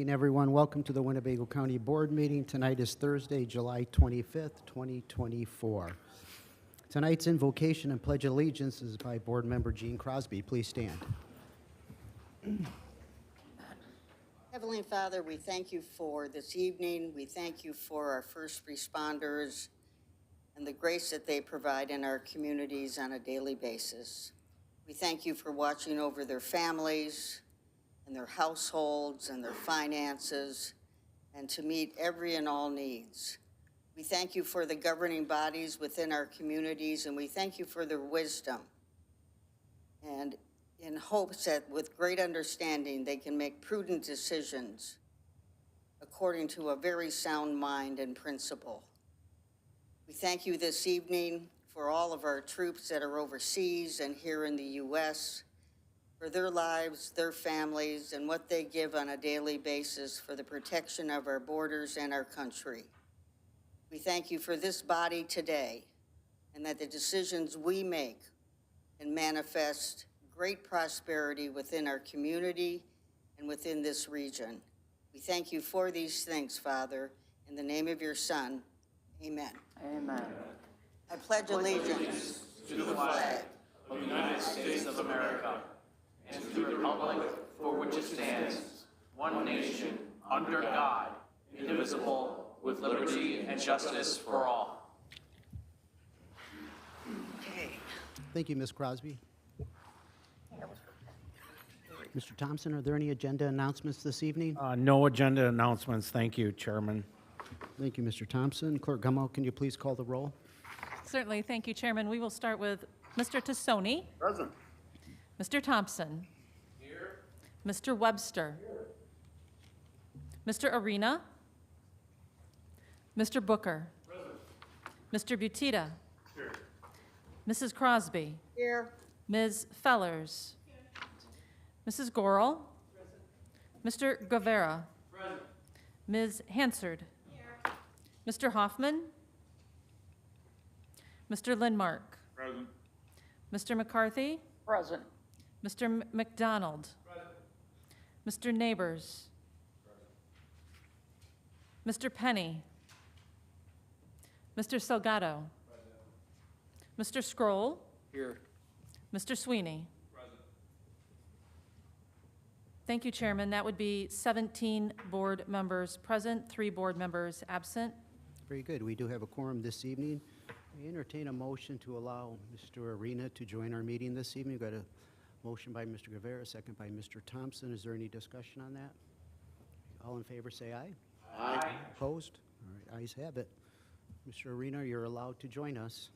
evening, everyone. Welcome to the Winnebago County Board meeting. Tonight is Thursday, July 25th, 2024. Tonight's invocation and pledge of allegiance is by Board Member Gene Crosby. Please stand. Heavenly Father, we thank you for this evening. We thank you for our first responders and the grace that they provide in our communities on a daily basis. We thank you for watching over their families and their households and their finances and to meet every and all needs. We thank you for the governing bodies within our communities, and we thank you for their wisdom, and in hopes that with great understanding they can make prudent decisions according to a very sound mind and principle. We thank you this evening for all of our troops that are overseas and here in the U.S., for their lives, their families, and what they give on a daily basis for the protection of our borders and our country. We thank you for this body today, and that the decisions we make can manifest great prosperity within our community and within this region. We thank you for these things, Father, in the name of your Son. Amen. Amen. I pledge allegiance To the flag of the United States of America and to the republic for which it stands, one nation, under God, indivisible, with liberty and justice for all. Okay. Thank you, Ms. Crosby. Mr. Thompson, are there any agenda announcements this evening? No agenda announcements. Thank you, Chairman. Thank you, Mr. Thompson. Clerk Gummel, can you please call the roll? Certainly. Thank you, Chairman. We will start with Mr. Tassoni. Present. Mr. Thompson. Here. Mr. Webster. Here. Mr. Arena. Mr. Booker. Present. Mr. Butita. Here. Mrs. Crosby. Here. Ms. Fellers. Mrs. Gorel. Present. Mr. Guevara. Present. Ms. Hansard. Here. Mr. Hoffman. Mr. Lindmark. Present. Mr. McCarthy. Present. Mr. McDonald. Mr. Neighbors. Mr. Penny. Mr. Salgado. Mr. Scroll. Here. Mr. Sweeney. Thank you, Chairman. That would be 17 board members present, 3 board members absent. Very good. We do have a quorum this evening. I entertain a motion to allow Mr. Arena to join our meeting this evening. We've got a motion by Mr. Guevara, second by Mr. Thompson. Is there any discussion on that? All in favor, say aye. Aye. Opposed? All right, ayes have it. Mr. Arena, you're allowed to join us.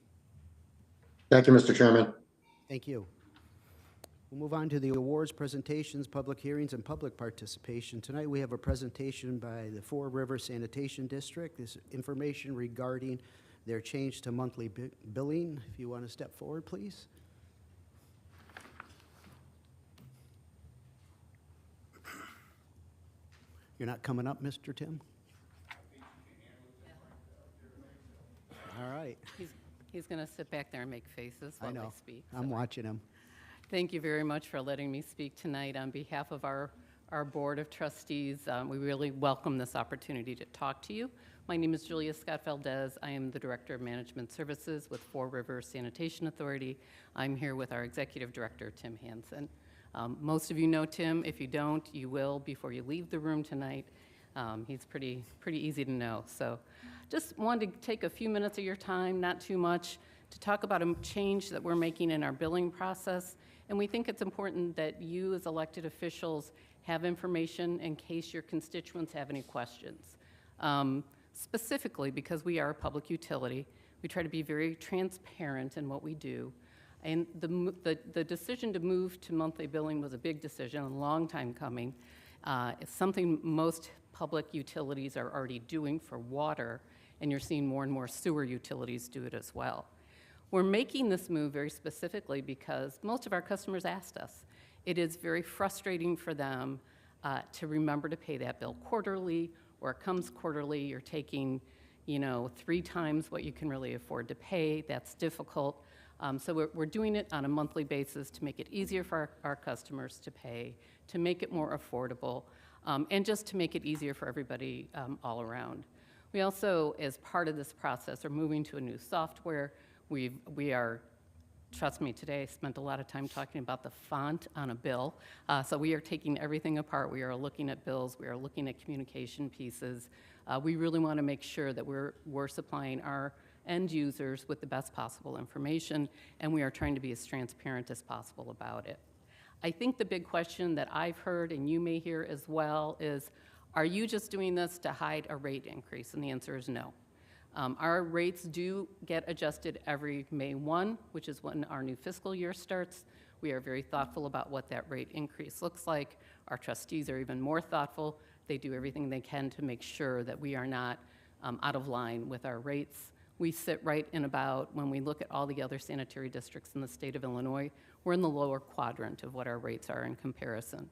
Thank you, Mr. Chairman. Thank you. We'll move on to the awards, presentations, public hearings, and public participation. Tonight we have a presentation by the Four River Sanitation District. This information regarding their change to monthly billing. If you want to step forward, please. You're not coming up, Mr. Tim? All right. He's going to sit back there and make faces while I speak. I'm watching him. Thank you very much for letting me speak tonight on behalf of our Board of Trustees. We really welcome this opportunity to talk to you. My name is Julia Scott Valdez. I am the Director of Management Services with Four River Sanitation Authority. I'm here with our Executive Director, Tim Hansen. Most of you know Tim. If you don't, you will before you leave the room tonight. He's pretty easy to know. So just wanted to take a few minutes of your time, not too much, to talk about a change that we're making in our billing process. And we think it's important that you as elected officials have information in case your constituents have any questions. Specifically, because we are a public utility, we try to be very transparent in what we do. And the decision to move to monthly billing was a big decision, a long time coming. It's something most public utilities are already doing for water, and you're seeing more and more sewer utilities do it as well. We're making this move very specifically because most of our customers asked us. It is very frustrating for them to remember to pay that bill quarterly, or it comes quarterly. You're taking, 3 times what you can really afford to pay. That's difficult. So we're doing it on a monthly basis to make it easier for our customers to pay, to make it more affordable. and just to make it easier for everybody all around. We also, as part of this process, are moving to a new software. We are, trust me, today I spent a lot of time talking about the font on a bill. So we are taking everything apart. We are looking at bills. We are looking at communication pieces. We really want to make sure that we're supplying our end users with the best possible information, and we are trying to be as transparent as possible about it. I think the big question that I've heard, and you may hear as well, is, are you just doing this to hide a rate increase? And the answer is no. Our rates do get adjusted every May 1, which is when our new fiscal year starts. We are very thoughtful about what that rate increase looks like. Our trustees are even more thoughtful. They do everything they can to make sure that we are not out of line with our rates. We sit right in about, when we look at all the other sanitary districts in the state of Illinois, we're in the lower quadrant of what our rates are in comparison.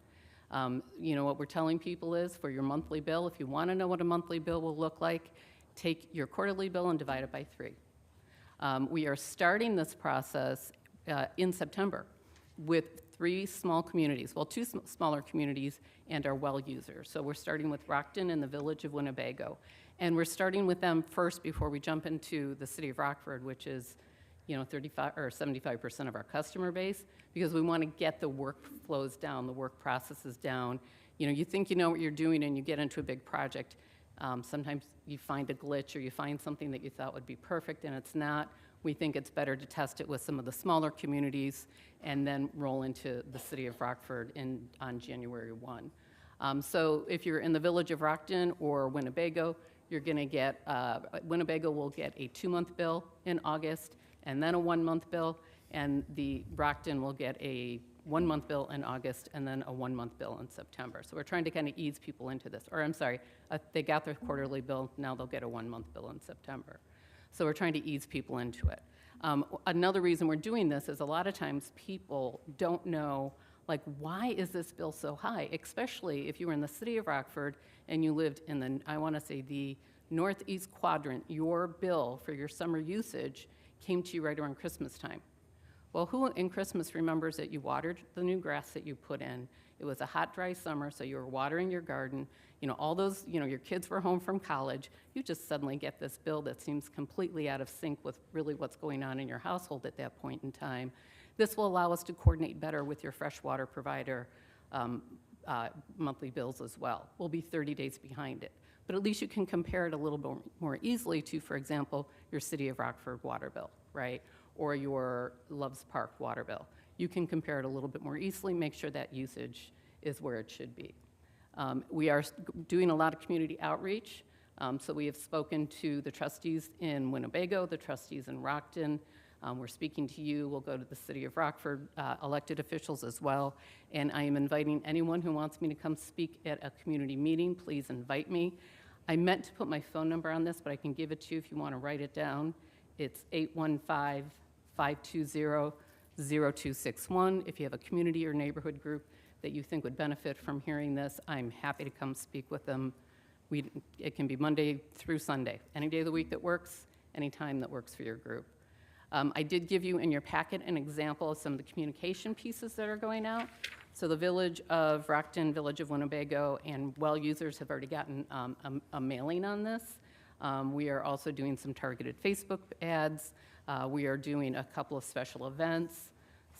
You know, what we're telling people is, for your monthly bill, if you want to know what a monthly bill will look like, take your quarterly bill and divide it by 3. We are starting this process in September with 3 small communities, well, 2 smaller communities and our well users. So we're starting with Rockton and the village of Winnebago. And we're starting with them first before we jump into the city of Rockford, which is, you know, 35 or 75% of our customer base, because we want to get the workflows down, the work processes down. You know, you think you know what you're doing and you get into a big project. Sometimes you find a glitch or you find something that you thought would be perfect and it's not. We think it's better to test it with some of the smaller communities and then roll into the city of Rockford on January 1. So if you're in the village of Rockton or Winnebago, you're going to get, Winnebago will get a 2-month bill in August and then a 1-month bill, and the Rockton will get a 1-month bill in August and then a 1-month bill in September. So we're trying to kind of ease people into this. Or I'm sorry, they got their quarterly bill, now they'll get a 1-month bill in September. So we're trying to ease people into it. Another reason we're doing this is a lot of times people don't know, like, why is this bill so high? Especially if you were in the city of Rockford and you lived in the, I want to say, the northeast quadrant. Your bill for your summer usage came to you right around Christmas time. Well, who in Christmas remembers that you watered the new grass that you put in? It was a hot, dry summer, so you were watering your garden. You know, all those, you know, your kids were home from college. You just suddenly get this bill that seems completely out of sync with really what's going on in your household at that point in time. This will allow us to coordinate better with your freshwater provider monthly bills as well. We'll be 30 days behind it. But at least you can compare it a little bit more easily to, for example, your City of Rockford water bill, right? Or your Loves Park water bill. You can compare it a little bit more easily, make sure that usage is where it should be. We are doing a lot of community outreach. So we have spoken to the trustees in Winnebago, the trustees in Rockton. We're speaking to you. We'll go to the City of Rockford elected officials as well. And I am inviting anyone who wants me to come speak at a community meeting. Please invite me. I meant to put my phone number on this, but I can give it to you if you want to write it down. It's 815-520-0261. If you have a community or neighborhood group that you think would benefit from hearing this, I'm happy to come speak with them. It can be Monday through Sunday, any day of the week that works, any time that works for your group. I did give you in your packet an example of some of the communication pieces that are going out. So the Village of Rockton, Village of Winnebago, and well users have already gotten a mailing on this. We are also doing some targeted Facebook ads. We are doing a couple of special events.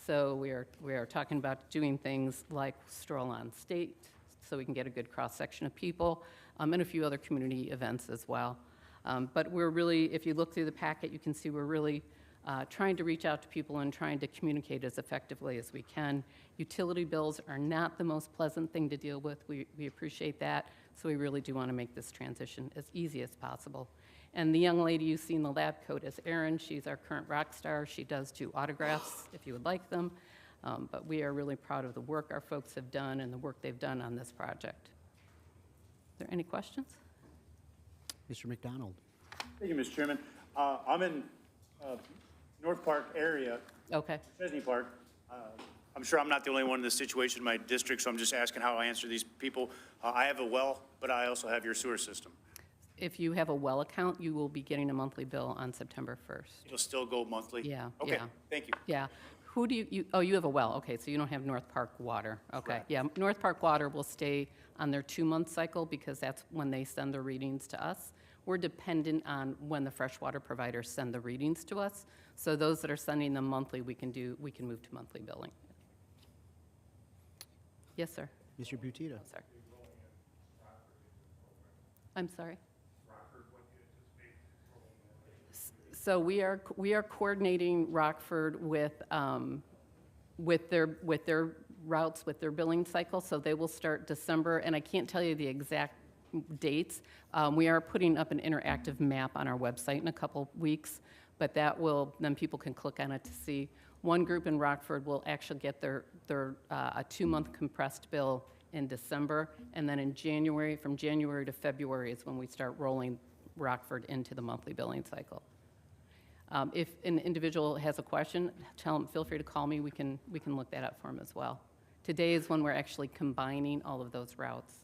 So we are talking about doing things like Stroll on State, so we can get a good cross-section of people, and a few other community events as well. But we're really, if you look through the packet, you can see we're really trying to reach out to people and trying to communicate as effectively as we can. Utility bills are not the most pleasant thing to deal with. We appreciate that, so we really do want to make this transition as easy as possible. And the young lady you see in the lab coat is Erin. She's our current rock star. She does do autographs if you would like them. But we are really proud of the work our folks have done and the work they've done on this project. Are there any questions? Mr. McDonald. Thank you, Mr. Chairman. I'm in North Park area, Okay. Chesney Park. I'm sure I'm not the only one in this situation in my district, so I'm just asking how I answer these people. I have a well, but I also have your sewer system. If you have a well account, you will be getting a monthly bill on September 1st. It'll still go monthly? Yeah, Okay, yeah. thank you. Yeah. Who do oh, you have a well, okay, so you don't have North Park water, okay. Yeah, North Park water will stay on their 2-month cycle because that's when they send the readings to us. We're dependent on when the freshwater providers send the readings to us. So those that are sending them monthly, we can move to monthly billing. Yes, sir. Mr. Butita. Oh, sorry. I'm sorry? So we are coordinating Rockford with their routes, with their billing cycle, so they will start December, and I can't tell you the exact dates. We are putting up an interactive map on our website in a couple weeks, but then people can click on it to see. One group in Rockford will actually get their a 2-month compressed bill in December, and then in January, from January to February is when we start rolling Rockford into the monthly billing cycle. If an individual has a question, tell them, feel free to call me. We can look that up for them as well. Today is when we're actually combining all of those routes.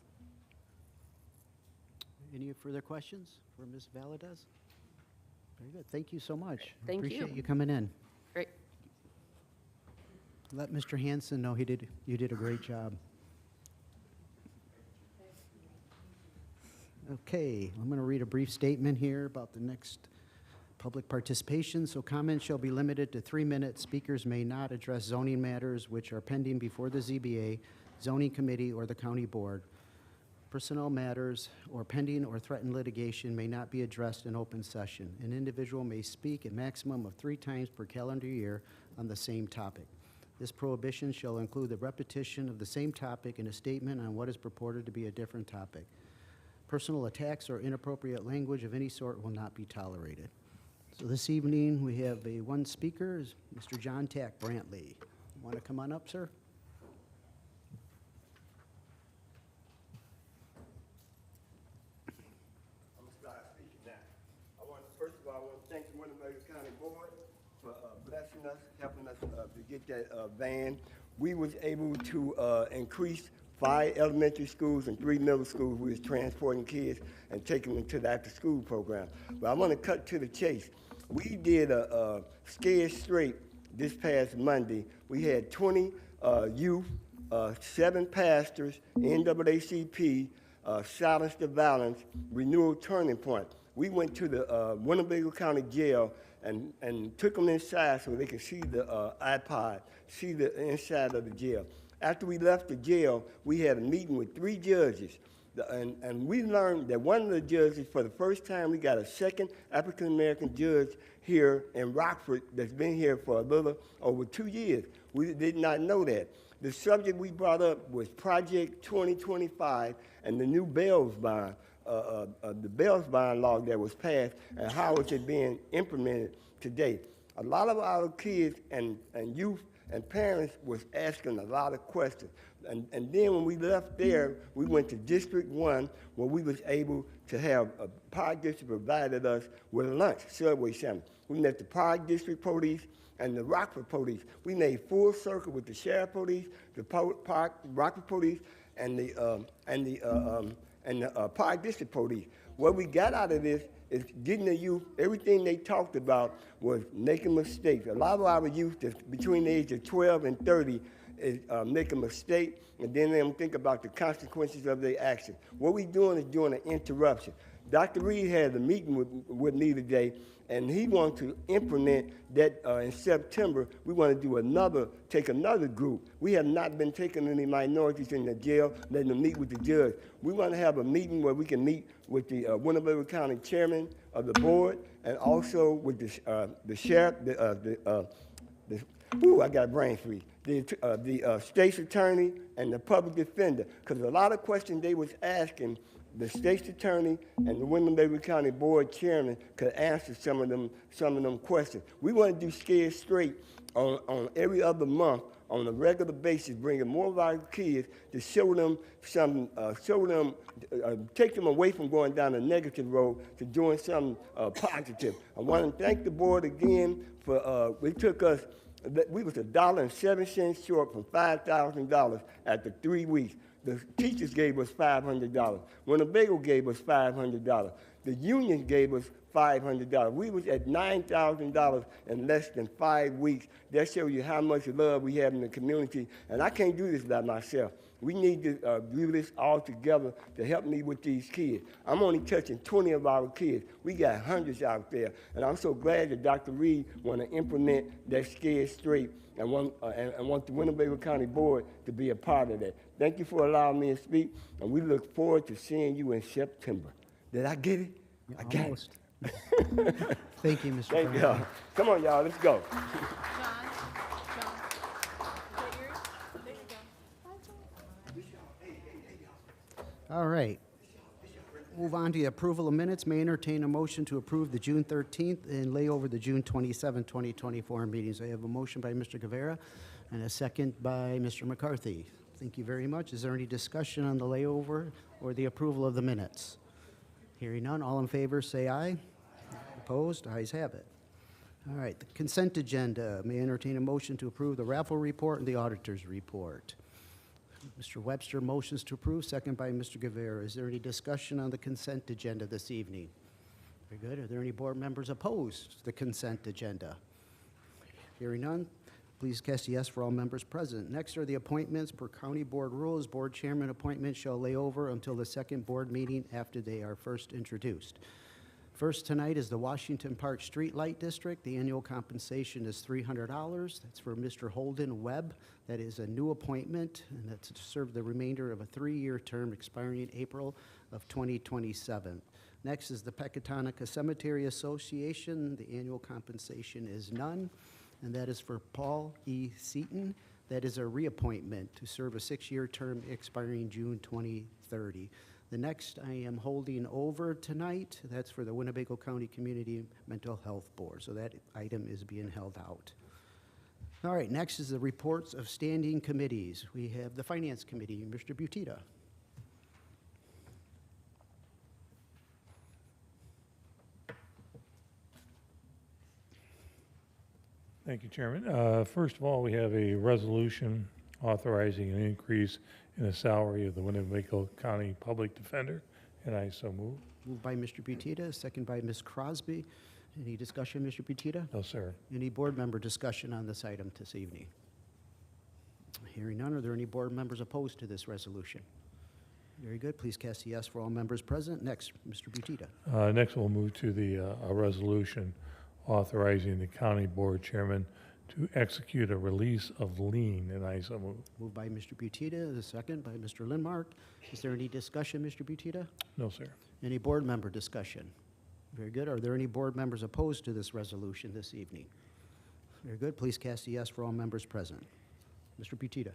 Any further questions for Ms. Valadez? Very good. Thank you so much. Thank you. Appreciate you coming in. Great. Let Mr. Hanson know you did a great job. Okay, I'm going to read a brief statement here about the next public participation. So comments shall be limited to 3 minutes. Speakers may not address zoning matters which are pending before the ZBA, zoning committee, or the county board. Personnel matters or pending or threatened litigation may not be addressed in open session. An individual may speak a maximum of 3 times per calendar year on the same topic. This prohibition shall include the repetition of the same topic in a statement on what is purported to be a different topic. Personal attacks or inappropriate language of any sort will not be tolerated. So this evening, we have one speaker, Mr. John Tack Brantley. Want to come on up, sir? I'm going to start speaking now. First of all, I want to thank the Winnebago County Board for blessing us, helping us to get that van. We was able to increase 5 elementary schools and 3 middle schools. We was transporting kids and taking them to the after-school program. But I want to cut to the chase. We did a Scared Straight this past Monday. We had 20 youth, 7 pastors, NAACP, Silence the Violence, Renewal Turning Point. We went to the Winnebago County Jail and took them inside so they could see the iPod, see the inside of the jail. After we left the jail, we had a meeting with 3 judges. And we learned that one of the judges, for the first time, we got a second African-American judge here in Rockford that's been here for a little over 2 years. We did not know that. The subject we brought up was Project 2025 and the new bail bond, the bail bond law that was passed and how it's being implemented today. A lot of our kids and youth and parents was asking a lot of questions. And then when we left there, we went to District 1, where we was able to have a Park District provided us with lunch, Subway sandwich. We met the Park District Police and the Rockford Police. We made full circle with the Sheriff Police, the Rockford Police, and the Park District Police. What we got out of this is getting the youth, everything they talked about was making mistakes. A lot of our youth that's between the age of 12 and 30 is make a mistake, and then they don't think about the consequences of their action. What we're doing is doing an interruption. Dr. Reed had a meeting with me today, and he wants to implement that in September. We want to take another group. We have not been taking any minorities in the jail, letting them meet with the judge. We want to have a meeting where we can meet with the Winnebago County chairman of the board, and also with the sheriff, I got a brain freeze. The state's attorney and the public defender, because a lot of questions they was asking, the state's attorney and the Winnebago County Board chairman could answer some of them questions. We want to do Scared Straight on every other month on a regular basis, bringing more of our kids to show them take them away from going down a negative road to doing something positive. I want to thank the board again for it took us. We was $1.07 short from $5,000 after 3 weeks. The teachers gave us $500. Winnebago gave us $500. The union gave us $500. We was at $9,000 in less than 5 weeks. That shows you how much love we have in the community. And I can't do this by myself. We need to do this all together to help me with these kids. I'm only touching 20 of our kids. We got hundreds out there. And I'm so glad that Dr. Reed want to implement that Scared Straight and want the Winnebago County Board to be a part of that. Thank you for allowing me to speak, and we look forward to seeing you in September. Did I get it? Yeah, I got almost. Thank you, Mr. Thank Franklin. y'all. Come on, y'all, let's go. All right. Move on to the approval of minutes. May I entertain a motion to approve the June 13th and lay over the June 27, 2024 meetings. I have a motion by Mr. Guevara and a second by Mr. McCarthy. Thank you very much. Is there any discussion on the layover or the approval of the minutes? Hearing none, all in favor say aye. Opposed? Ayes have it. All right, the consent agenda. May I entertain a motion to approve the raffle report and the auditor's report. Mr. Webster motions to approve, second by Mr. Guevara. Is there any discussion on the consent agenda this evening? Very good. Are there any board members opposed to the consent agenda? Hearing none, please cast yes for all members present. Next are the appointments per county board rules. Board chairman appointments shall lay over until the second board meeting after they are first introduced. First tonight is the Washington Park Street Light District. The annual compensation is $300. That's for Mr. Holden Webb. That is a new appointment, and that's to serve the remainder of a 3-year term expiring in April of 2027. Next is the Pecatonica Cemetery Association. The annual compensation is none, and that is for Paul E. Seaton. That is a reappointment to serve a 6-year term expiring June 2030. The next I am holding over tonight, that's for the Winnebago County Community Mental Health Board. So that item is being held out. All right, next is the reports of standing committees. We have the Finance Committee, Mr. Butita. Thank you, Chairman. First of all, we have a resolution authorizing an increase in the salary of the Winnebago County Public Defender, and I so move. Moved by Mr. Butita, second by Ms. Crosby. Any discussion, Mr. Butita? No, sir. Any board member discussion on this item this evening? Hearing none, are there any board members opposed to this resolution? Very good. Please cast a yes for all members present. Next, Mr. Butita. Next, we'll move to the a resolution authorizing the county board chairman to execute a release of lien, and I so move. Moved by Mr. Butita, the second by Mr. Lindmark. Is there any discussion, Mr. Butita? No, sir. Any board member discussion? Very good. Are there any board members opposed to this resolution this evening? Very good. Please cast a yes for all members present. Mr. Butita.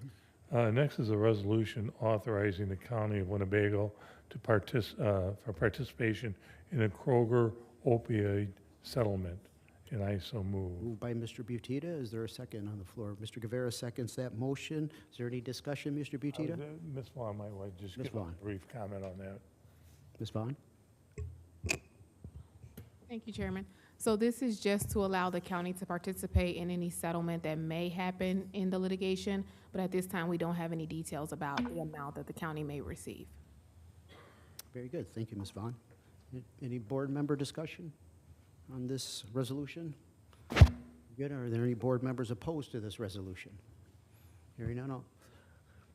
Next is a resolution authorizing the county of Winnebago to for participation in a Kroger opioid settlement, and I so move. Moved by Mr. Butita. Is there a second on the floor? Mr. Guevara seconds that motion. Is there any discussion, Mr. Butita? Ms. Vaughn might want to just Ms. give a Vaughn. brief comment on that. Ms. Vaughn? Thank you, Chairman. So this is just to allow the county to participate in any settlement that may happen in the litigation, but at this time, we don't have any details about the amount that the county may receive. Very good. Thank you, Ms. Vaughn. Any board member discussion on this resolution? Good. Are there any board members opposed to this resolution? Hearing none,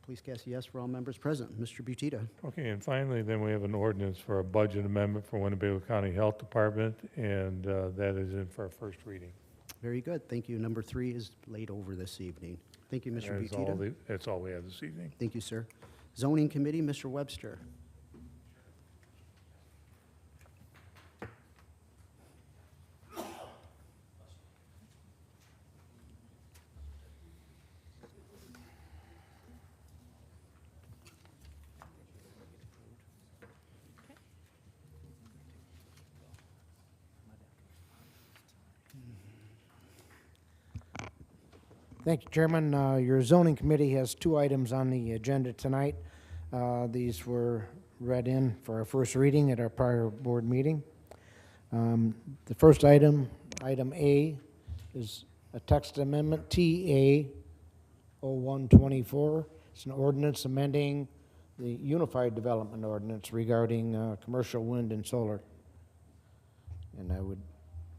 please cast a yes for all members present. Mr. Butita. Okay, and finally, then we have an ordinance for a budget amendment for Winnebago County Health Department, and that is in for a first reading. Very good. Thank you. Number 3 is laid over this evening. Thank you, Mr. Butita. That's all we have this evening. Thank you, sir. Zoning Committee, Mr. Webster. Thank you, Chairman. Your zoning committee has 2 items on the agenda tonight. These were read in for our first reading at our prior board meeting. The first item, item A, is a text amendment, TA 0124. It's an ordinance amending the Unified Development Ordinance regarding commercial wind and solar. And I would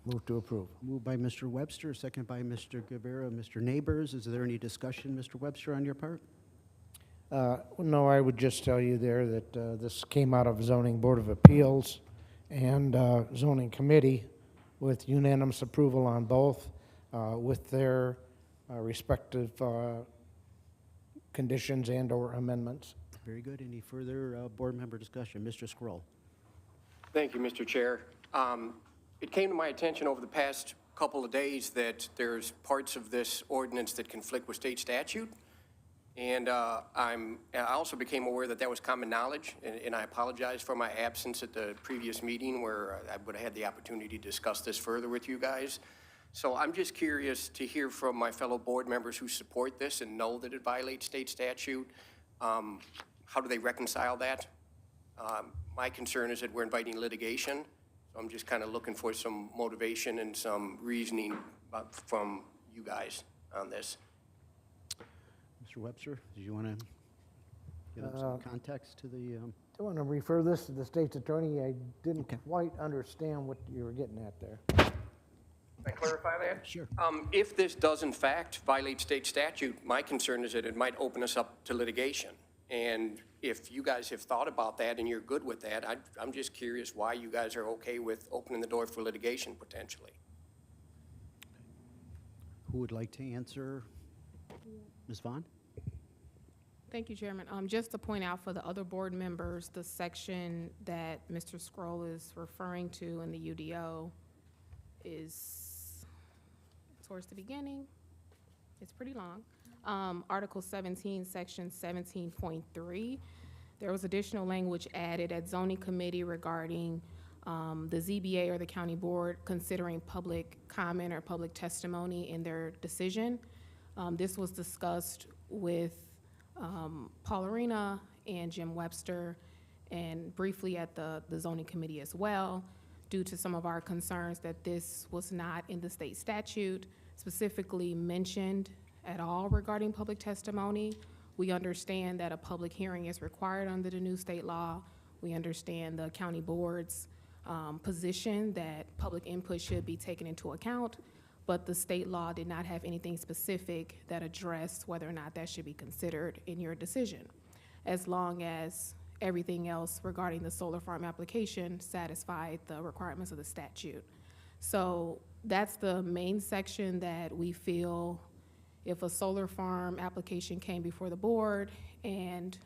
move to approve. Moved by Mr. Webster, second by Mr. Guevara. Mr. Neighbors, is there any discussion, Mr. Webster, on your part? No, I would just tell you there that this came out of Zoning Board of Appeals and Zoning Committee with unanimous approval on both, with their respective conditions and/or amendments. Very good. Any further board member discussion? Mr. Scroll. Thank you, Mr. Chair. It came to my attention over the past couple of days that there's parts of this ordinance that conflict with state statute. And I also became aware that that was common knowledge, and I apologize for my absence at the previous meeting where I would have had the opportunity to discuss this further with you guys. So I'm just curious to hear from my fellow board members who support this and know that it violates state statute. How do they reconcile that? My concern is that we're inviting litigation. So I'm just kind of looking for some motivation and some reasoning from you guys on this. Mr. Webster, did you want to give them some context to the? I want to refer this to the state's attorney. I didn't quite understand what you were getting at there. Can I clarify that? Sure. If this does in fact violate state statute, my concern is that it might open us up to litigation. And if you guys have thought about that and you're good with that, I'm just curious why you guys are okay with opening the door for litigation potentially. Who would like to answer? Ms. Vaughn? Thank you, Chairman. Just to point out for the other board members, the section that Mr. Scroll is referring to in the UDO is towards the beginning. It's pretty long. Article 17, Section 17.3. There was additional language added at zoning committee regarding the ZBA or the county board considering public comment or public testimony in their decision. This was discussed with Paul Arena and Jim Webster, and briefly at the zoning committee as well, due to some of our concerns that this was not in the state statute specifically mentioned at all regarding public testimony. We understand that a public hearing is required under the new state law. We understand the county board's position that public input should be taken into account, but the state law did not have anything specific that addressed whether or not that should be considered in your decision, as long as everything else regarding the solar farm application satisfied the requirements of the statute. So that's the main section that we feel if a solar farm application came before the board and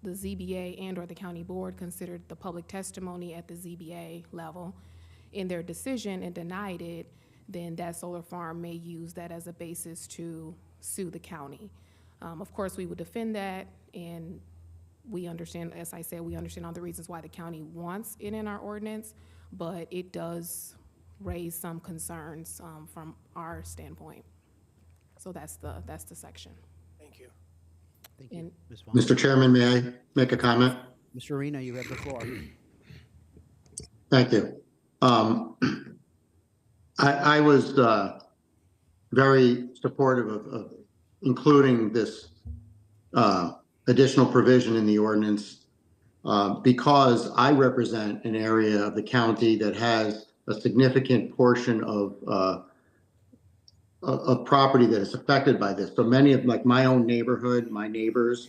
the ZBA and or the county board considered the public testimony at the ZBA level in their decision and denied it, then that solar farm may use that as a basis to sue the county. Of course, we would defend that, and we understand, as I said, we understand all the reasons why the county wants it in our ordinance, but it does raise some concerns from our standpoint. So that's the section. Thank you. Thank you. Ms. Vaughn? Mr. Chairman, may I make a comment? Mr. Arena, you have the floor. Thank you. I was very supportive of including this additional provision in the ordinance because I represent an area of the county that has a significant portion of property that is affected by this. So many of, like my own neighborhood, my neighbors,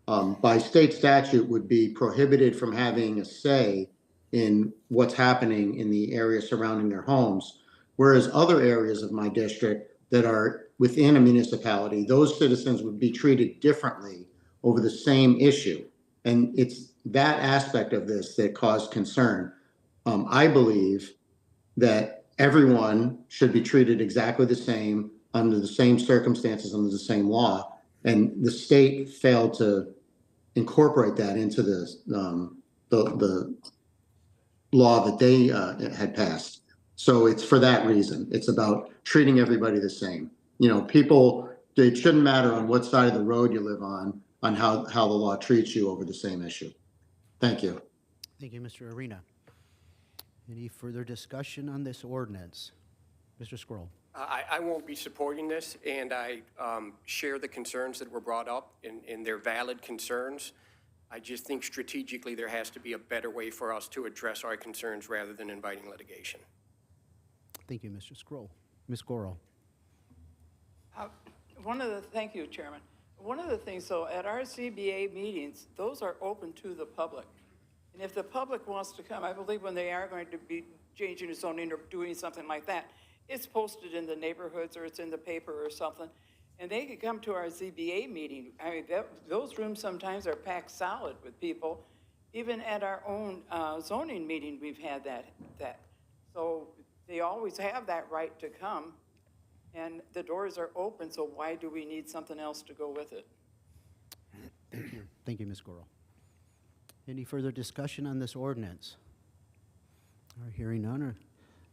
by state statute would be prohibited from having a say in what's happening in the area surrounding their homes. Whereas other areas of my district that are within a municipality, those citizens would be treated differently over the same issue. And it's that aspect of this that caused concern. I believe that everyone should be treated exactly the same under the same circumstances, under the same law. And the state failed to incorporate that into the law that they had passed. So it's for that reason. It's about treating everybody the same. You know, people, it shouldn't matter on what side of the road you live on how the law treats you over the same issue. Thank you. Thank you, Mr. Arena. Any further discussion on this ordinance? Mr. Scroll. I won't be supporting this, and I share the concerns that were brought up, and they're valid concerns. I just think strategically there has to be a better way for us to address our concerns rather than inviting litigation. Thank you, Mr. Scroll. Ms. Goro. Thank you, Chairman. One of the things, though, at our CBA meetings, those are open to the public. And if the public wants to come, I believe when they are going to be changing the zoning or doing something like that, it's posted in the neighborhoods or it's in the paper or something, and they could come to our ZBA meeting. I mean, those rooms sometimes are packed solid with people. Even at our own zoning meeting, we've had that. So they always have that right to come, and the doors are open, so why do we need something else to go with it? Thank you. Thank you, Ms. Goro. Any further discussion on this ordinance? All right, hearing none. Are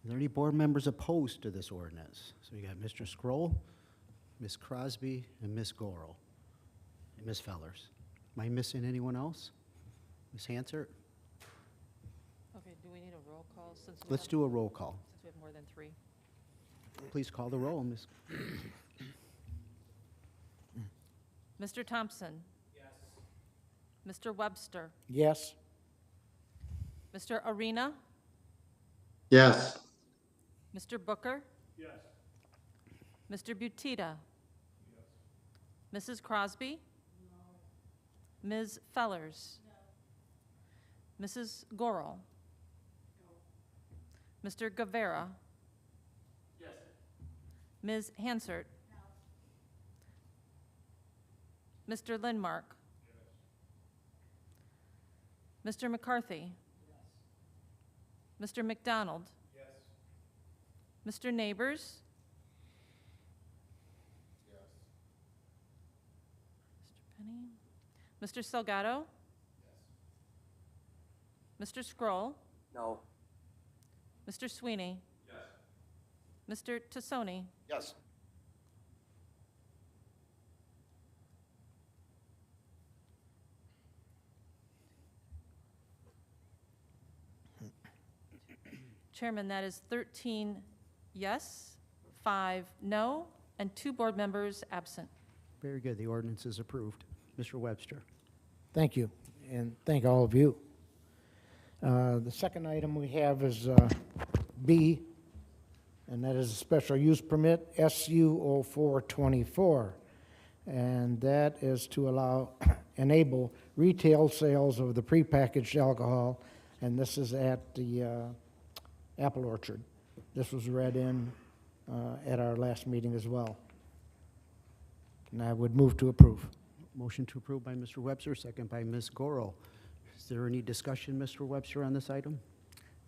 there any board members opposed to this ordinance? So you got Mr. Scroll, Ms. Crosby, and Ms. Goro, and Ms. Fellers. Am I missing anyone else? Ms. Hansert? Okay, do we need a roll call since we Let's have, do a roll call. since we have more than 3? Please call the roll, Ms. Mr. Thompson? Yes. Mr. Webster? Yes. Mr. Arena? Yes. Mr. Booker? Yes. Mr. Butita? Yes. Mrs. Crosby? No. Ms. Fellers? No. Mrs. Goro? No. Mr. Guevara? Yes. Ms. Hansert? No. Mr. Lindmark? Yes. Mr. McCarthy? Yes. Mr. McDonald? Mr. Neighbors? Yes. Mr. Penny? Mr. Salgado? Yes. Mr. Scroll? No. Mr. Sweeney? Yes. Mr. Tassoni? Yes. Chairman, that is 13 yes, 5 no, and 2 board members absent. Very good. The ordinance is approved. Mr. Webster. Thank you, and thank all of you. The second item we have is B, and that is a special use permit, SU 0424. And that is to enable retail sales of the prepackaged alcohol, and this is at the Apple Orchard. This was read in at our last meeting as well. And I would move to approve. Motion to approve by Mr. Webster, second by Ms. Goro. Is there any discussion, Mr. Webster, on this item?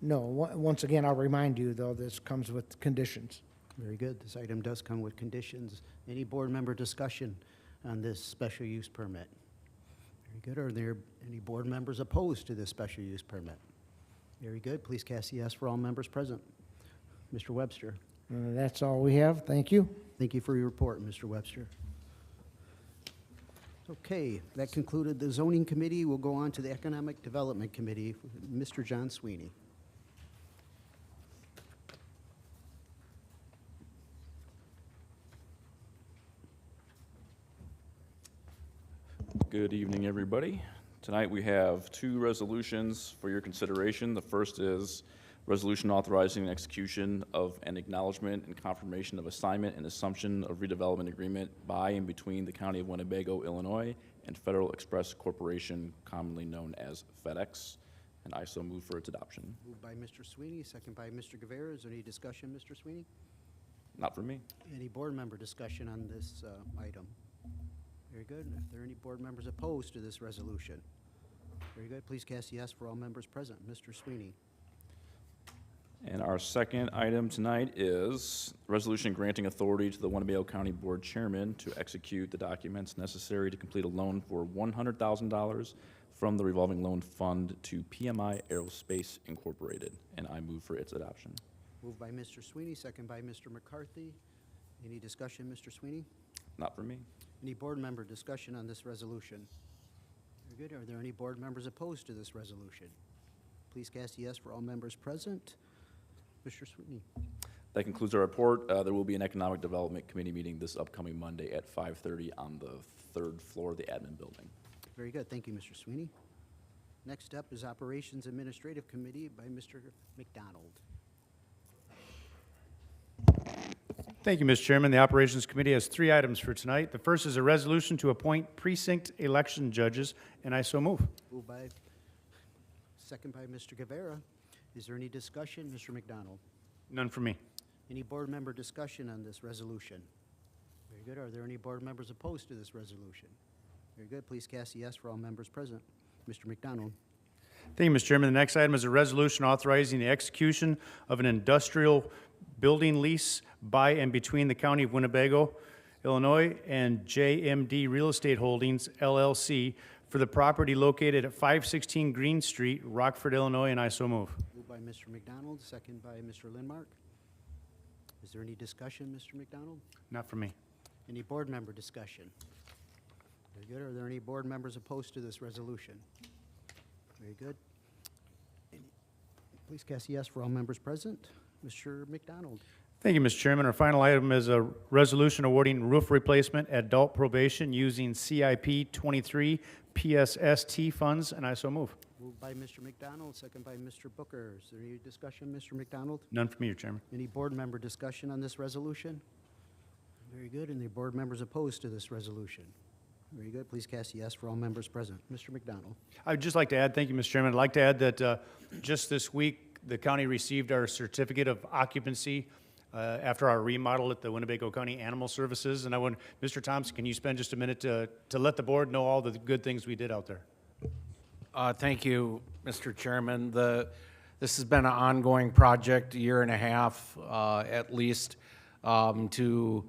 No, once again, I'll remind you, though, this comes with conditions. Very good. This item does come with conditions. Any board member discussion on this special use permit? Very good. Are there any board members opposed to this special use permit? Very good. Please cast yes for all members present. Mr. Webster. That's all we have. Thank you. Thank you for your report, Mr. Webster. Okay, that concluded the zoning committee. We'll go on to the economic development committee. Mr. John Sweeney. Good evening, everybody. Tonight we have 2 resolutions for your consideration. The first is resolution authorizing the execution of an acknowledgement and confirmation of assignment and assumption of redevelopment agreement by and between the County of Winnebago, Illinois, and Federal Express Corporation, commonly known as FedEx, and I so move for its adoption. Moved by Mr. Sweeney, second by Mr. Guevara. Is there any discussion, Mr. Sweeney? Not for me. Any board member discussion on this item? Very good. If there are any board members opposed to this resolution? Very good. Please cast yes for all members present. Mr. Sweeney. And our second item tonight is resolution granting authority to the Winnebago County Board Chairman to execute the documents necessary to complete a loan for $100,000 from the revolving loan fund to PMI Aerospace Incorporated, and I move for its adoption. Moved by Mr. Sweeney, second by Mr. McCarthy. Any discussion, Mr. Sweeney? Not for me. Any board member discussion on this resolution? Very good. Are there any board members opposed to this resolution? Please cast yes for all members present. Mr. Sweeney. That concludes our report. There will be an Economic Development Committee meeting this upcoming Monday at 5:30 on the 3rd floor of the admin building. Very good. Thank you, Mr. Sweeney. Next up is Operations Administrative Committee by Mr. McDonald. Thank you, Mr. Chairman. The Operations Committee has 3 items for tonight. The first is a resolution to appoint precinct election judges, and I so move. Moved by, second by Mr. Guevara. Is there any discussion, Mr. McDonald? None for me. Any board member discussion on this resolution? Very good. Are there any board members opposed to this resolution? Very good. Please cast a yes for all members present. Mr. McDonald. Thank you, Mr. Chairman. The next item is a resolution authorizing the execution of an industrial building lease by and between the County of Winnebago, Illinois, and JMD Real Estate Holdings, LLC, for the property located at 516 Green Street, Rockford, Illinois, and I so move. Moved by Mr. McDonald, second by Mr. Lindmark. Is there any discussion, Mr. McDonald? Not for me. Any board member discussion? Very good. Are there any board members opposed to this resolution? Very good. Please cast a yes for all members present. Mr. McDonald. Thank you, Mr. Chairman. Our final item is a resolution awarding roof replacement at adult probation using CIP 23 PSST funds, and I so move. Moved by Mr. McDonald, second by Mr. Booker. Is there any discussion, Mr. McDonald? None for me, Your Chairman. Any board member discussion on this resolution? Very good. Any board members opposed to this resolution? Very good. Please cast a yes for all members present. Mr. McDonald. I'd just like to add, thank you, Mr. Chairman. I'd like to add that just this week, the county received our certificate of occupancy after our remodel at the Winnebago County Animal Services. And I want, Mr. Thompson, can you spend just a minute to let the board know all the good things we did out there? Thank you, Mr. Chairman. This has been an ongoing project, a year and a half at least, to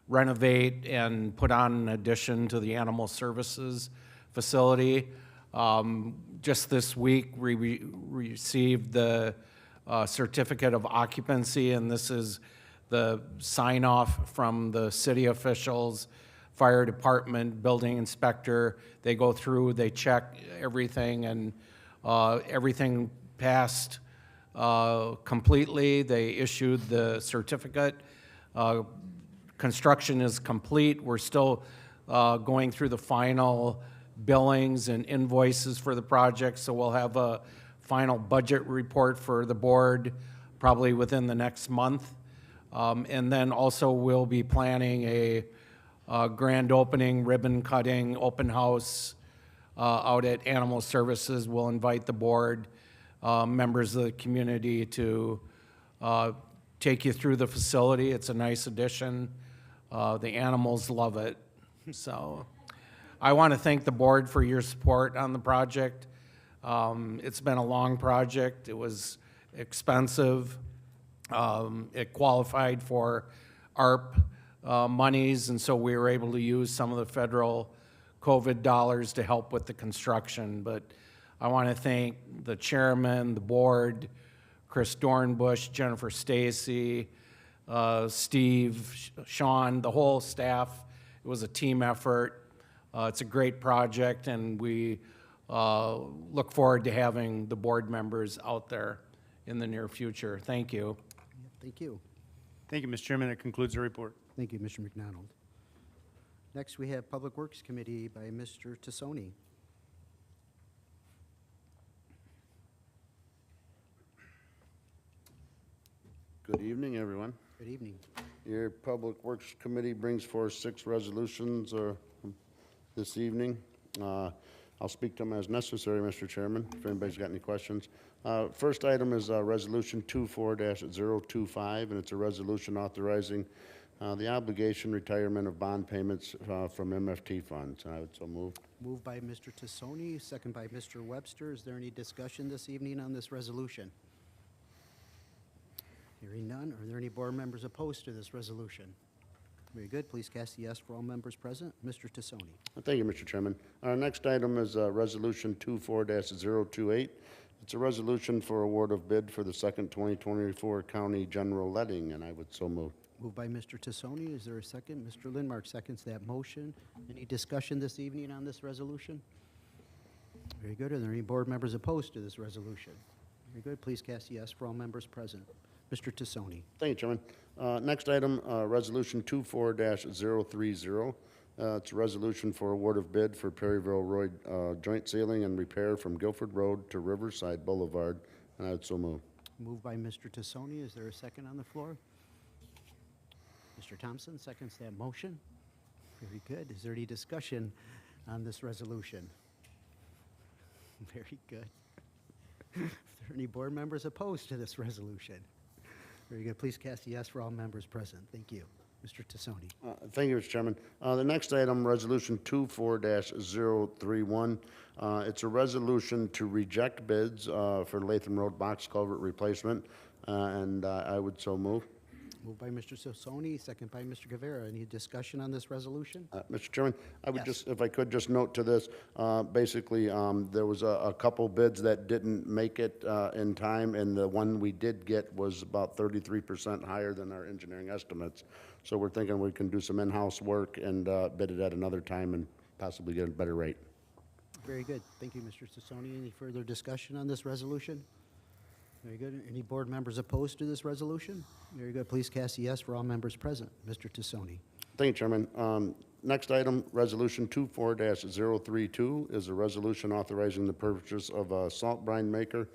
renovate and put on an addition to the Animal Services facility. Just this week, we received the certificate of occupancy, and this is the sign-off from the city officials, fire department, building inspector. They go through, they check everything, and everything passed completely. They issued the certificate. Construction is complete. We're still going through the final billings and invoices for the project, so we'll have a final budget report for the board probably within the next month. And then also we'll be planning a grand opening, ribbon cutting, open house out at Animal Services. We'll invite the board, members of the community to take you through the facility. It's a nice addition. The animals love it. So I want to thank the board for your support on the project. It's been a long project. It was expensive. It qualified for ARP monies, and so we were able to use some of the federal COVID dollars to help with the construction. But I want to thank the chairman, the board, Chris Dornbush, Jennifer Stacy, Steve, Sean, the whole staff. It was a team effort. It's a great project, and we look forward to having the board members out there in the near future. Thank you. Thank you. Thank you, Mr. Chairman. That concludes the report. Thank you, Mr. McDonald. Next, we have Public Works Committee by Mr. Tassoni. Good evening, everyone. Good evening. Your Public Works Committee brings forth 6 resolutions this evening. I'll speak to them as necessary, Mr. Chairman, if anybody's got any questions. First item is Resolution 24-025, and it's a resolution authorizing the obligation retirement of bond payments from MFT funds. I would so move. Moved by Mr. Tassoni, second by Mr. Webster. Is there any discussion this evening on this resolution? Hearing none, are there any board members opposed to this resolution? Very good. Please cast a yes for all members present. Mr. Tassoni. Thank you, Mr. Chairman. Our next item is Resolution 24-028. It's a resolution for award of bid for the second 2024 county general letting, and I would so move. Moved by Mr. Tassoni. Is there a second? Mr. Lindmark seconds that motion. Any discussion this evening on this resolution? Very good. Are there any board members opposed to this resolution? Very good. Please cast a yes for all members present. Mr. Tassoni. Thank you, Chairman. Next item, Resolution 24-030. It's a resolution for award of bid for Perryville Road joint sealing and repair from Guilford Road to Riverside Boulevard, and I'd so move. Moved by Mr. Tassoni. Is there a second on the floor? Mr. Thompson seconds that motion. Very good. Is there any discussion on this resolution? Very good. Are there any board members opposed to this resolution? Very good. Please cast a yes for all members present. Thank you. Mr. Tassoni. Thank you, Mr. Chairman. The next item, Resolution 24-031. It's a resolution to reject bids for Latham Road box culvert replacement, and I would so move. Moved by Mr. Tassoni, second by Mr. Guevara. Any discussion on this resolution? Mr. Chairman, I would Yes. just, if I could, just note to this, basically, there was a couple bids that didn't make it in time, and the one we did get was about 33% higher than our engineering estimates. So we're thinking we can do some in-house work and bid it at another time and possibly get a better rate. Very good. Thank you, Mr. Tassoni. Any further discussion on this resolution? Very good. Any board members opposed to this resolution? Very good. Please cast a yes for all members present. Mr. Tassoni. Thank you, Chairman. Next item, Resolution 24-032, is a resolution authorizing the purchase of a salt brine maker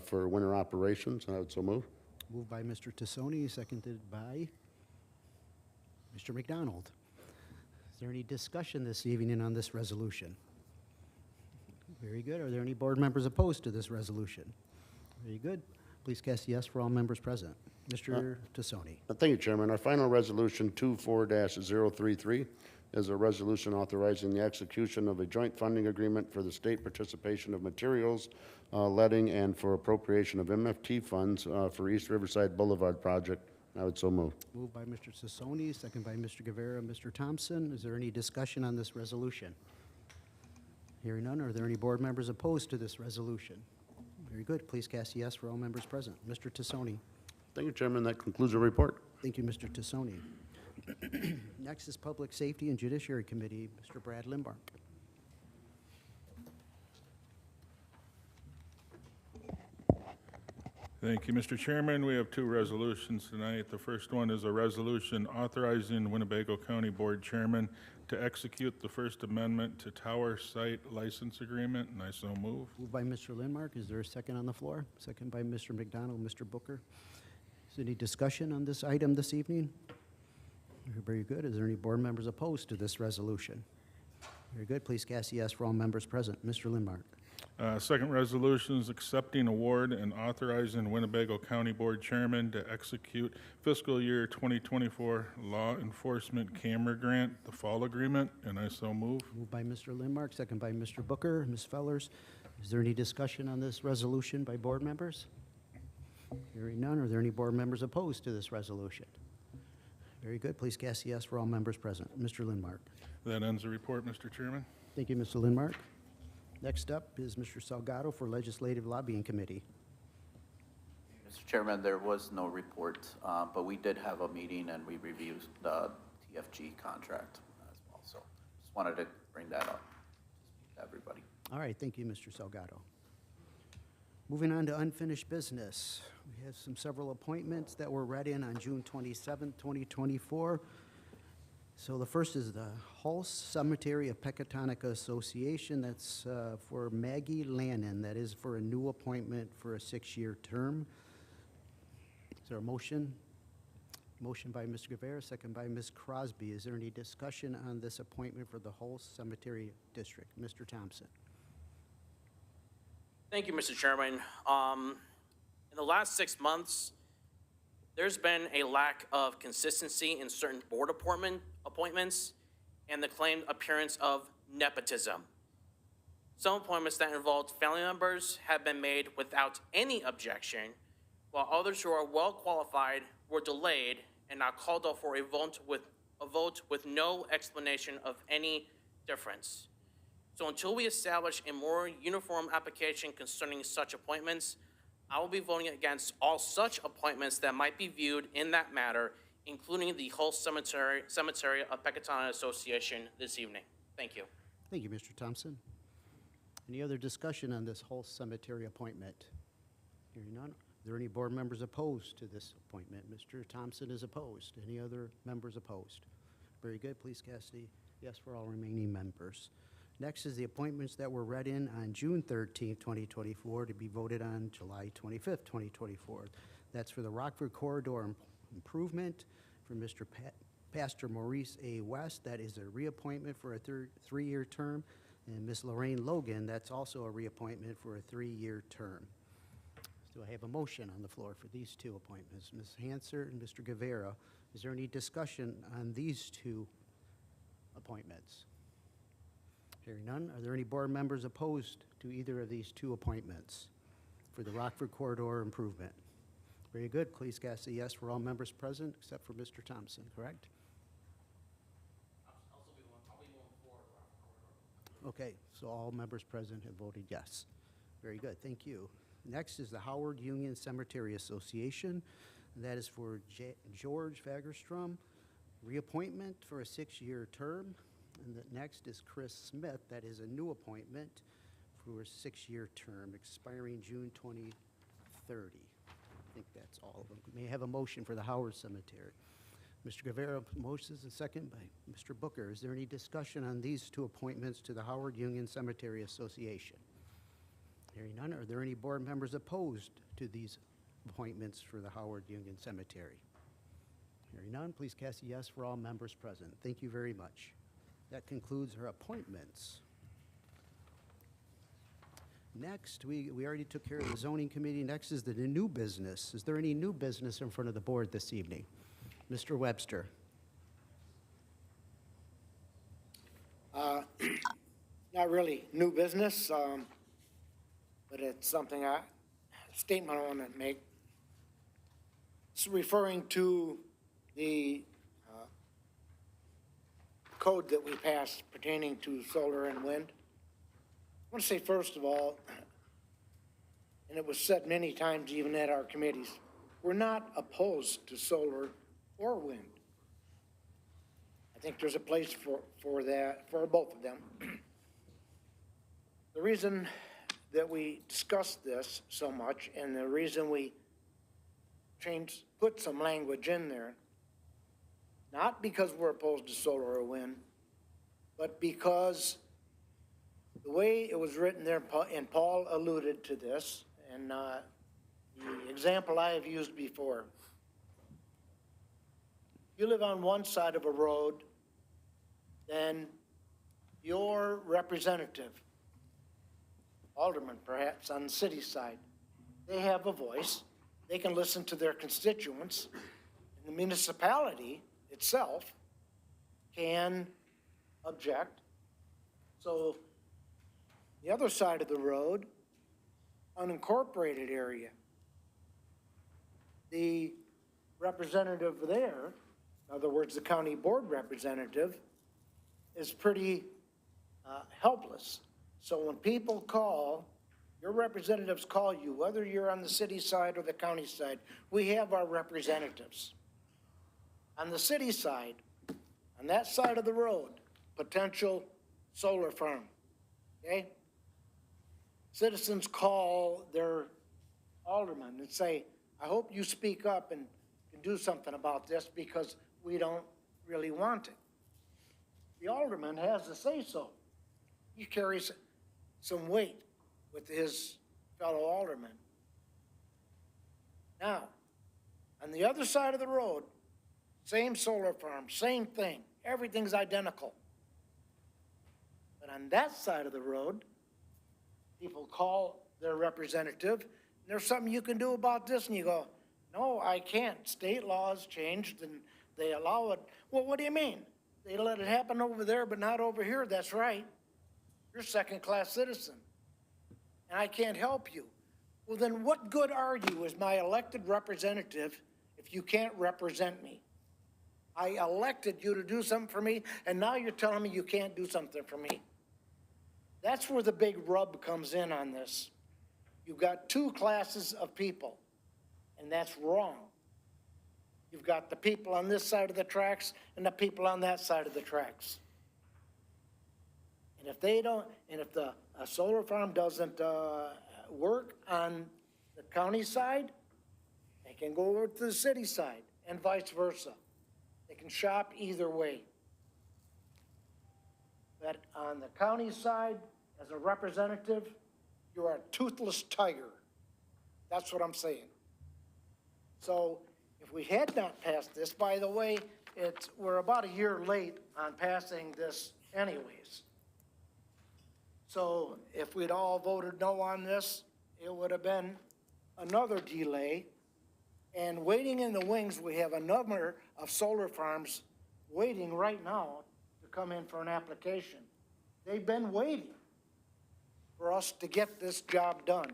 for winter operations. I would so move. Moved by Mr. Tassoni, seconded by Mr. McDonald. Is there any discussion this evening on this resolution? Very good. Are there any board members opposed to this resolution? Very good. Please cast yes for all members present. Mr. Tassoni. Thank you, Chairman. Our final resolution, 24-033, is a resolution authorizing the execution of a joint funding agreement for the state participation of materials, letting, and for appropriation of MFT funds for East Riverside Boulevard project. I would so move. Moved by Mr. Tassoni, second by Mr. Guevara. Mr. Thompson, is there any discussion on this resolution? Hearing none, are there any board members opposed to this resolution? Very good. Please cast yes for all members present. Mr. Tassoni. Thank you, Chairman. That concludes the report. Thank you, Mr. Tassoni. Next is Public Safety and Judiciary Committee, Mr. Brad Limbark. Thank you, Mr. Chairman. We have two resolutions tonight. The first one is a resolution authorizing Winnebago County Board Chairman to execute the First Amendment to Tower Site License Agreement, and I so move. Moved by Mr. Lindmark. Is there a second on the floor? Second by Mr. McDonald. Mr. Booker. Is there any discussion on this item this evening? Very good. Is there any board members opposed to this resolution? Very good. Please cast yes for all members present. Mr. Lindmark. Second resolution is accepting award and authorizing Winnebago County Board Chairman to execute fiscal year 2024 law enforcement camera grant, the fall agreement, and I so move. Moved by Mr. Lindmark, second by Mr. Booker. Ms. Fellers, is there any discussion on this resolution by board members? Hearing none, are there any board members opposed to this resolution? Very good. Please cast yes for all members present. Mr. Lindmark. That ends the report, Mr. Chairman. Thank you, Mr. Lindmark. Next up is Mr. Salgado for Legislative Lobbying Committee. Mr. Chairman, there was no report, but we did have a meeting and we reviewed the TFG contract as well. So just wanted to bring that up to everybody. All right, thank you, Mr. Salgado. Moving on to unfinished business. We have several appointments that were read in on June 27, 2024. So the first is the Hulse Cemetery of Pecatonica Association. That's for Maggie Lannon. That is for a new appointment for a 6-year term. Is there a motion? Motion by Mr. Guevara, second by Ms. Crosby. Is there any discussion on this appointment for the Hulse Cemetery District? Mr. Thompson. Thank you, Mr. Chairman. In the last 6 months, there's been a lack of consistency in certain board appointments and the claimed appearance of nepotism. Some appointments that involved family members have been made without any objection, while others who are well qualified were delayed and not called up for a vote with no explanation of any difference. So until we establish a more uniform application concerning such appointments, I will be voting against all such appointments that might be viewed in that matter, including the Hulse Cemetery of Pecatonica Association this evening. Thank you. Thank you, Mr. Thompson. Any other discussion on this Hulse Cemetery appointment? Hearing none. Are there any board members opposed to this appointment? Mr. Thompson is opposed. Any other members opposed? Very good. Please cast the Yes for all remaining members. Next is the appointments that were read in on June 13th, 2024, to be voted on July 25th, 2024. That's for the Rockford Corridor Improvement for Mr. Pastor Maurice A. West. That is a reappointment for a three-year term. And Ms. Lorraine Logan, that's also a reappointment for a three-year term. Do I have a motion on the floor for these two appointments? Ms. Hanser and Mr. Guevara, is there any discussion on these two appointments? Hearing none, are there any board members opposed to either of these two appointments for the Rockford Corridor Improvement? Very good. Please cast a yes for all members present, except for Mr. Thompson, correct? Okay, so all members present have voted yes. Very good, thank you. Next is the Howard Union Cemetery Association. And that is for George Fagerstrom, reappointment for a 6-year term. And the next is Chris Smith. That is a new appointment for a 6-year term expiring June 2030. I think that's all of them. May I have a motion for the Howard Cemetery? Mr. Guevara motions, and second by Mr. Booker. Is there any discussion on these two appointments to the Howard Union Cemetery Association? Hearing none, are there any board members opposed to these appointments for the Howard Union Cemetery? Hearing none, please cast a yes for all members present. Thank you very much. That concludes our appointments. Next, we already took care of the zoning committee. Next is the new business. Is there any new business in front of the board this evening? Mr. Webster. Not really new business, but it's something a statement I want to make. It's referring to the code that we passed pertaining to solar and wind. I want to say, first of all, and it was said many times even at our committees, we're not opposed to solar or wind. I think there's a place for that, for both of them. The reason that we discussed this so much, and the reason we put some language in there, not because we're opposed to solar or wind, but because the way it was written there, and Paul alluded to this, and the example I have used before. You live on one side of a road, then your representative, alderman perhaps, on the city side, they have a voice. They can listen to their constituents. And the municipality itself can object. So the other side of the road, unincorporated area, the representative there, in other words, the county board representative, is pretty helpless. So when people call, your representatives call you, whether you're on the city side or the county side, we have our representatives. On the city side, on that side of the road, potential solar farm, okay? Citizens call their alderman and say, I hope you speak up and can do something about this because we don't really want it. The alderman has to say so. He carries some weight with his fellow aldermen. Now, on the other side of the road, same solar farm, same thing. Everything's identical. But on that side of the road, people call their representative, and there's something you can do about this, and you go, no, I can't. State laws changed, and they allow it. Well, what do you mean? They let it happen over there, but not over here. That's right. You're a second-class citizen, and I can't help you. Well, then what good are you as my elected representative if you can't represent me? I elected you to do something for me, and now you're telling me you can't do something for me. That's where the big rub comes in on this. You've got two classes of people, and that's wrong. You've got the people on this side of the tracks and the people on that side of the tracks. And if they don't, and if the solar farm doesn't work on the county side, they can go over to the city side and vice versa. They can shop either way. that on the county side, as a representative, you are a toothless tiger. That's what I'm saying. So if we had not passed this, by the way, we're about a year late on passing this anyways. So if we'd all voted no on this, it would have been another delay. And waiting in the wings, we have a number of solar farms waiting right now to come in for an application. They've been waiting for us to get this job done.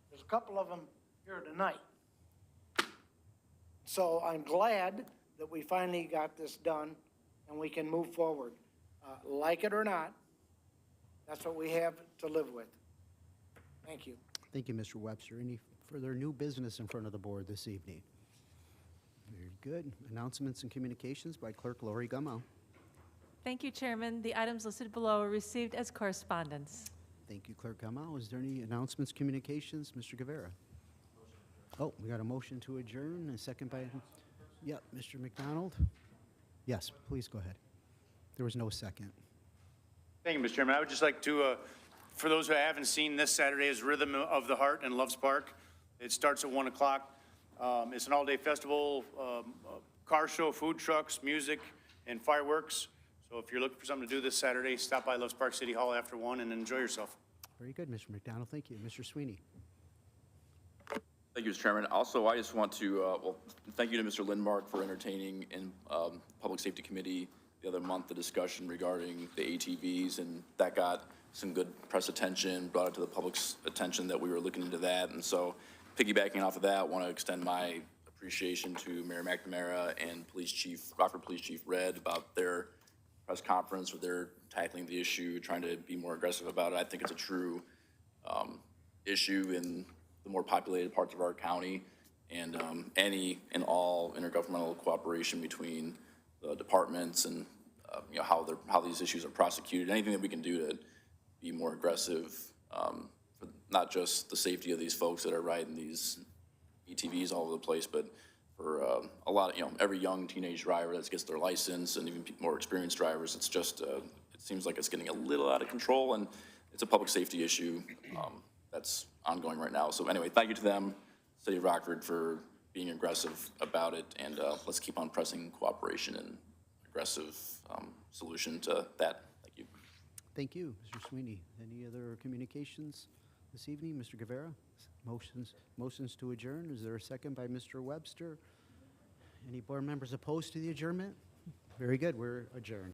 There's a couple of them here tonight. So I'm glad that we finally got this done and we can move forward. Like it or not, that's what we have to live with. Thank you. Thank you, Mr. Webster. Any further new business in front of the board this evening? Very good. Announcements and communications by Clerk Lori Gummow. Thank you, Chairman. The items listed below are received as correspondence. Thank you, Clerk Gummow. Is there any announcements, communications? Mr. Guevara. Oh, we got a motion to adjourn, a second by, yep, Mr. McDonald. Yes, please go ahead. There was no second. Thank you, Mr. Chairman. I would just like to, for those who haven't seen, this Saturday is Rhythm of the Heart in Loves Park. It starts at 1 o'clock. It's an all-day festival, car show, food trucks, music, and fireworks. So if you're looking for something to do this Saturday, stop by Loves Park City Hall after 1 and enjoy yourself. Very good, Mr. McDonald. Thank you. Mr. Sweeney. Thank you, Mr. Chairman. Also, I just want to, thank you to Mr. Lindmark for entertaining in Public Safety Committee the other month the discussion regarding the ATVs, and that got some good press attention, brought it to the public's attention that we were looking into that. And so, piggybacking off of that, I want to extend my appreciation to Mayor McNamara and Rockford Police Chief Red about their press conference where they're tackling the issue, trying to be more aggressive about it. I think it's a true issue in the more populated parts of our county, and any and all intergovernmental cooperation between the departments and how these issues are prosecuted. Anything that we can do to be more aggressive for not just the safety of these folks that are riding these ATVs all over the place, but for a lot of every young teenage driver that gets their license, and even more experienced drivers. It's just it seems like it's getting a little out of control, and it's a public safety issue that's ongoing right now. So anyway, thank you to them, City of Rockford, for being aggressive about it, and let's keep on pressing cooperation and aggressive solution to that. Thank you. Thank you, Mr. Sweeney. Any other communications this evening? Mr. Guevara? Motions to adjourn. Is there a second by Mr. Webster? Any board members opposed to the adjournment? Very good. We're adjourned.